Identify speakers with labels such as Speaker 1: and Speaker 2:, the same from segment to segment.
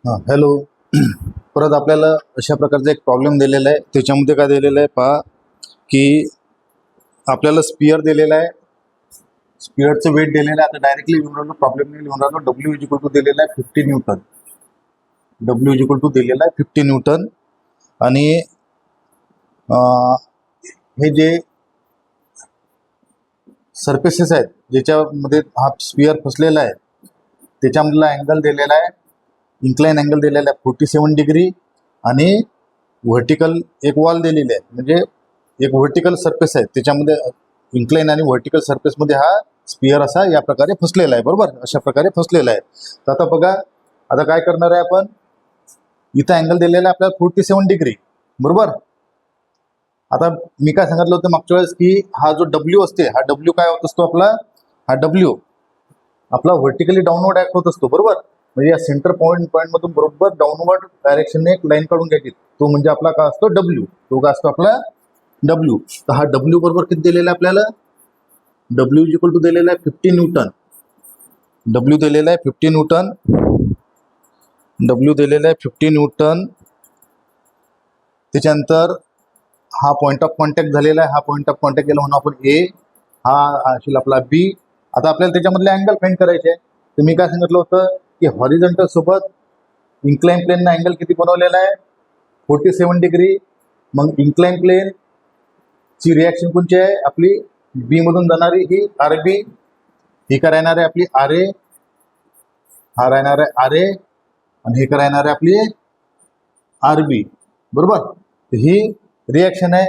Speaker 1: हां हॅलो. परत आपल्याला अशा प्रकारचा एक प्रॉब्लेम दिलेला आहे. त्याच्यामध्ये काय दिलेलं आहे पहा, की आपल्याला स्पियर दिलेला आहे. स्पियरचं वेट दिलेलं आहे. आता डायरेक्टली लिहून राहिलो, प्रॉब्लेम नाही लिहून राहिलो. डब्ल्यू इज इक्वल टू दिलेला आहे 50 newton. W is equal to दिलेला आहे 50 न्यूटन. आणि अं, हे जे सरफेसेस आहेत ज्याच्यामध्ये हा स्पियर फसलेला आहे त्याच्यामधला अँगल दिलेला आहे, इन्क्लाइन अँगल दिलेला आहे 47 डिग्री. आणि व्हर्टिकल एक वॉल दिलेली आहे, म्हणजे एक व्हर्टिकल सरफेस आहे त्याच्यामध्ये इन्क्लाइन आणि व्हर्टिकल सरफेसमध्ये हा स्पियर असा या प्रकारे फसलेला आहे. बरोबर, अशा प्रकारे फसलेला आहे. तर आता बघा, आता काय करणार आहे आपण, इथं अँगल दिलेला आहे आपल्याला 47 डिग्री. बरोबर. आता मी काय सांगितलं होतं मागच्या वेळेस, की हा जो डब्ल्यू असते, हा डब्ल्यू काय होत असतो आपला, हा डब्ल्यू आपला व्हर्टिकली डाऊनवर्ड ऍक्ट होत असतो. बरोबर, म्हणजे या सेंटर पॉईंटमधून बरोबर डाऊनवर्ड डायरेक्शनने एक लाईन काढून घ्यायची. तो म्हणजे आपला काय असतो, डब्ल्यू. तो काय असतो आपला डब्ल्यू. तर हा डब्ल्यू बरोबर किती दिलेला आहे आपल्याला, डब्ल्यू इज इक्वल टू दिलेला आहे 50 न्यूटन. डब्ल्यू दिलेला आहे 50 न्यूटन. डब्ल्यू दिलेला आहे 50 न्यूटन. त्याच्यानंतर हा पॉईंट ऑफ कॉन्टॅक्ट झालेला आहे. हा पॉईंट ऑफ कॉन्टॅक्ट गेला म्हणून आपण ए, हा असेल आपला बी. आता आपल्याला त्याच्यामधले अँगल फाइंड करायचे आहे. तर मी काय सांगितलं होतं, की हॉरिझॉन्टल सोबत इन्क्लाइन प्लेननं अँगल किती बनवलेला आहे, 47 डिग्री. मग इन्क्लाइन प्लेन ची रिॲक्शन कोणची आहे आपली, बी मधून जाणारी ही आर बी. ही काय राहणार आहे आपली आर ए, हा राहणार आहे आर ए. आणि हे काय राहणार आहे आपली आर बी. बरोबर, तर ही रिॲक्शन आहे.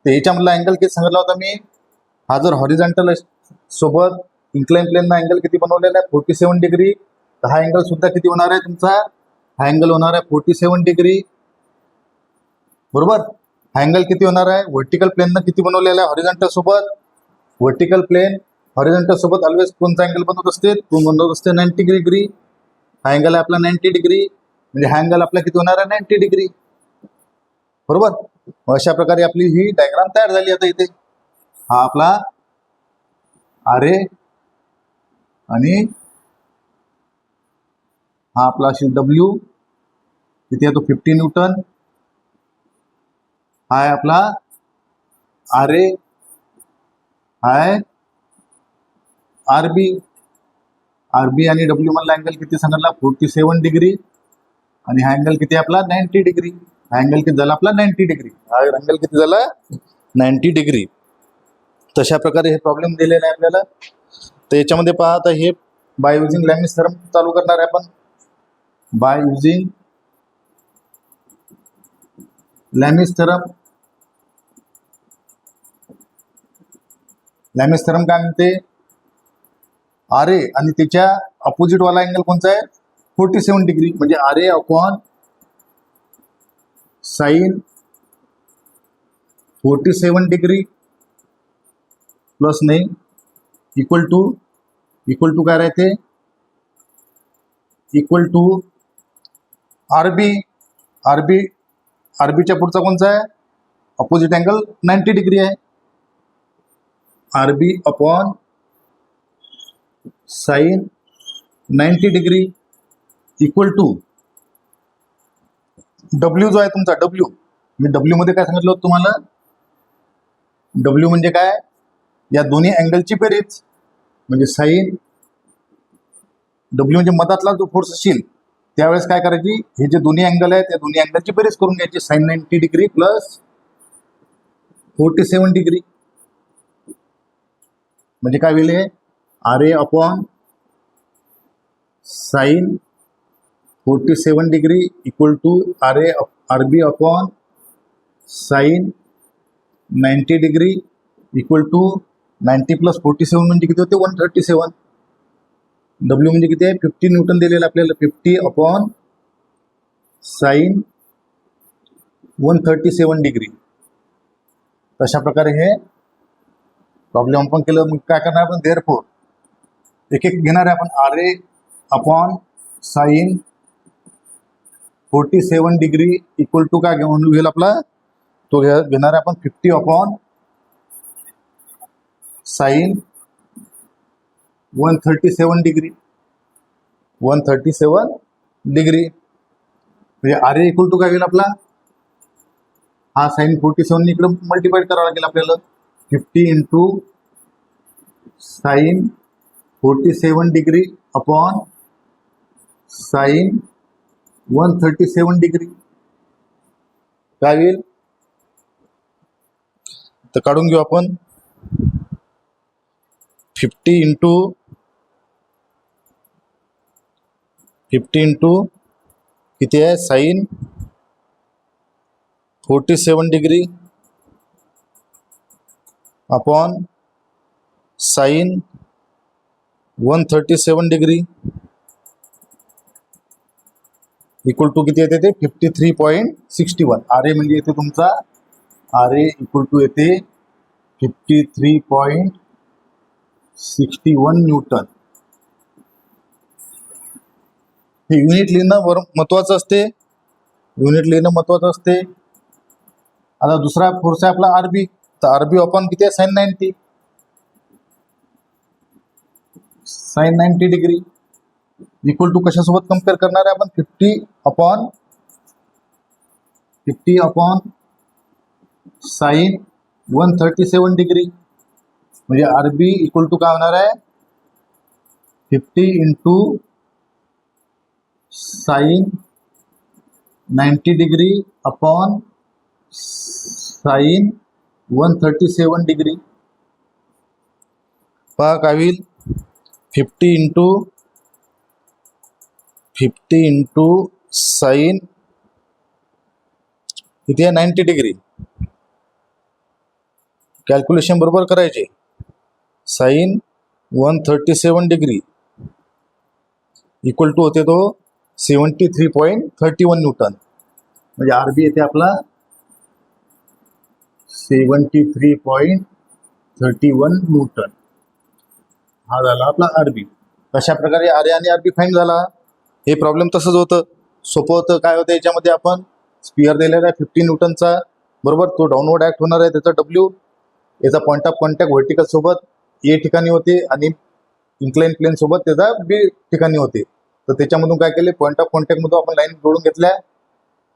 Speaker 1: तर ह्याच्यामधला अँगल किती सांगितला होता मी, हा जर हॉरिझॉन्टल सोबत इन्क्लाइन प्लेन अँगल किती बनवलेला आहे 47 डिग्री. तर हा अँगल सुद्धा किती होणार आहे तुमचा, हा अँगल होणार आहे 47 डिग्री. बरोबर, हा अँगल किती होणार आहे, व्हर्टिकल प्लेननं किती बनवलेला आहे हॉरिझॉन्टल सोबत. व्हर्टिकल प्लेन हॉरिझॉन्टल सोबत ऑलवेज कोणता अँगल बनवत असते, तो बनवत असते 90 डिग्री. हा अँगल आहे आपला 90 डिग्री, म्हणजे हा अँगल आपला किती होणार आहे 90 डिग्री. बरोबर, अशा प्रकारे आपली ही डायग्राम तयार झाली. आता इथे हा आपला आर ए आणि हा आपला असेल डब्ल्यू. तिथे येतो 50 न्यूटन. हा आहे आपला आर ए, हा आहे आर बी. आर बी आणि डब्ल्यू मधला अँगल किती सांगितला 47 डिग्री. आणि हा अँगल किती आपला 90 डिग्री. हा अँगल किती झाला आपला 90 डिग्री. हा अँगल किती झाला 90 डिग्री. तशा प्रकारे हे प्रॉब्लेम दिलेला आहे आपल्याला. तर याच्यामध्ये पहा, आता हे बाय युझिंग लॅमिस थेरम चालू करणार आहे आपण. By using Lami's theorem. Lami's theorem काय म्हणते, आर ए आणि त्याच्या अपोजिट वाला अँगल कोणता आहे 47 डिग्री, म्हणजे R A upon sine 47 degree plus नाही इक्वल टू काय राहते, इक्वल टू आरबी. आरबी आरबीच्या पुढचा कोणता आहे, अपोजिट अँगल 90 डिग्री आहे. RB upon sine 90 degree equal to W जो आहे तुमचा डब्ल्यू. मी डब्ल्यू मध्ये काय सांगितलं होतं तुम्हाला, डब्ल्यू म्हणजे काय, या दोन्ही अँगलची बेरीज. म्हणजे साइन डब्ल्यू म्हणजे मधातला जो फोर्स असेल त्यावेळेस काय करायची, हे जे दोन्ही अँगल आहेत त्या दोन्ही अँगलची बेरीज करून घ्यायची. साइन 90 डिग्री प्लस 47 डिग्री म्हणजे काय होईल, R A upon sine 47 degree equal to R A R B upon sine 90 degree equal to 90 plus 47 म्हणजे किती होते 137. डब्ल्यू म्हणजे किती आहे 50 न्यूटन दिलेलं आपल्याला, 50 अपॉन साइन 137 डिग्री. तशा प्रकारे हे प्रॉब्लेम आपण केलं. मग काय करणार आपण, देअरफॉर एक एक घेणार आहे आपण. R A upon sine 47 degree equal to काय म्हणून घेईल आपला, तो घेणार आहे आपण 50 अपॉन साइन 137 डिग्री. 137 डिग्री म्हणजे आर ए इक्वल टू काय होईल आपला, हा साईन 47 इकडे मल्टिप्लाइड करावा लागेल आपल्याला. 50 into sine 47 degree upon sine 137 degree काय होईल, तर काढून घेऊ आपण. 50 इंटू किती आहे, sine 47 degree upon sine 137 degree equal to किती येते ते 53.61. आर ए म्हणजे येते तुमचा, आर ए इक्वल टू येते 53.61 न्यूटन. हे युनिट लिहिणं महत्वाचं असते, युनिट लिहिणं महत्वाचं असते. आता दुसरा फोर्स आहे आपला आरबी, तर आरबी अपॉन किती आहे, sine 90, sine 90 degree equal to कशासोबत कम्पेअर करणार आहे आपण, 50 अपॉन साईन 137 डिग्री. म्हणजे आरबी इक्वल टू काय होणार आहे, 50 into sine 90 degree upon sine 137 degree. पहा काय होईल, 50 इंटू साईन किती आहे 90 डिग्री. कॅल्क्युलेशन बरोबर करायचे. साईन 137 डिग्री इक्वल टू होते तो 73.31 न्यूटन. म्हणजे आरबी येते आपला 73.31 न्यूटन. हा झाला आपला आरबी. अशा प्रकारे आर ए आणि आरबी फाईंड झाला. हे प्रॉब्लेम तसंच होतं, सोपं होतं. काय होतं याच्यामध्ये, आपण स्पिअर दिलेला आहे 50 न्यूटनचा, बरोबर. तो डाऊनवर्ड ॲक्ट होणार आहे, त्याचा डब्ल्यू, याचा पॉईंट ऑफ कॉन्टॅक्ट व्हर्टिकल सोबत ए ठिकाणी होते आणि इन्क्लाइन प्लेन सोबत त्याचा बी ठिकाणी होते. तर त्याच्यामधून काय केले, पॉईंट ऑफ कॉन्टॅक्टमधून आपण लाईन जोडून घेतल्या.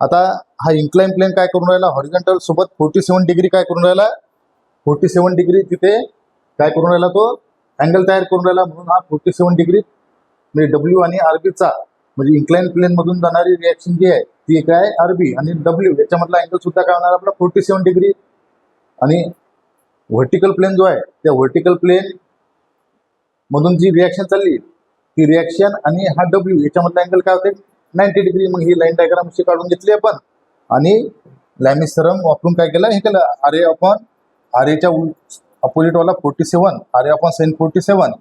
Speaker 1: आता हा इन्क्लाइन प्लेन काय करून राहिला, हॉरिझॉन्टल सोबत 47 डिग्री काय करून राहिला, 47 डिग्री तिथे काय करून राहिला, तो अँगल तयार करून राहिला. म्हणून हा 47 डिग्री म्हणजे डब्ल्यू आणि आरबीचा, म्हणजे इन्क्लाइन प्लेन मधून जाणारी रिॲक्शन जी आहे ती काय, आरबी आणि डब्ल्यू याच्यामधला अँगल सुद्धा काय होणार आपला 47 डिग्री. आणि व्हर्टिकल प्लेन जो आहे, त्या व्हर्टिकल प्लेन मधून जी रिॲक्शन चालली ती रिॲक्शन आणि हा डब्ल्यू याच्यामधला अँगल काय होते 90 डिग्री. मग ही लाईन डायग्राम अशी काढून घेतली आपण आणि लॅमिस थेरम वापरून काय केलं, हे केलं, आर ए अपॉन आर एच्या अपोजिटवाला 47, आर ए अपॉन साईन 47,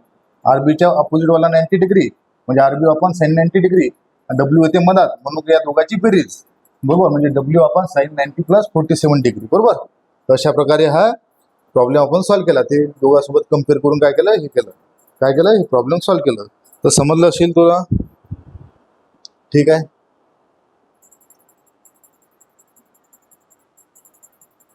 Speaker 1: आरबीच्या अपोजिटवाला 90 डिग्री म्हणजे RB upon sine 90 degree, W येते मधात, म्हणून या दोघांची बेरीज, बरोबर. म्हणजे W upon sine 90 plus 47 degree, बरोबर. तर अशा प्रकारे हा प्रॉब्लेम आपण सॉल्व्ह केला. ते दोघांसोबत कम्पेअर करून काय केलं, हे केलं, काय केलं, हे प्रॉब्लेम सॉल्व्ह केलं. तर समजलं असेल तुला, ठीक आहे.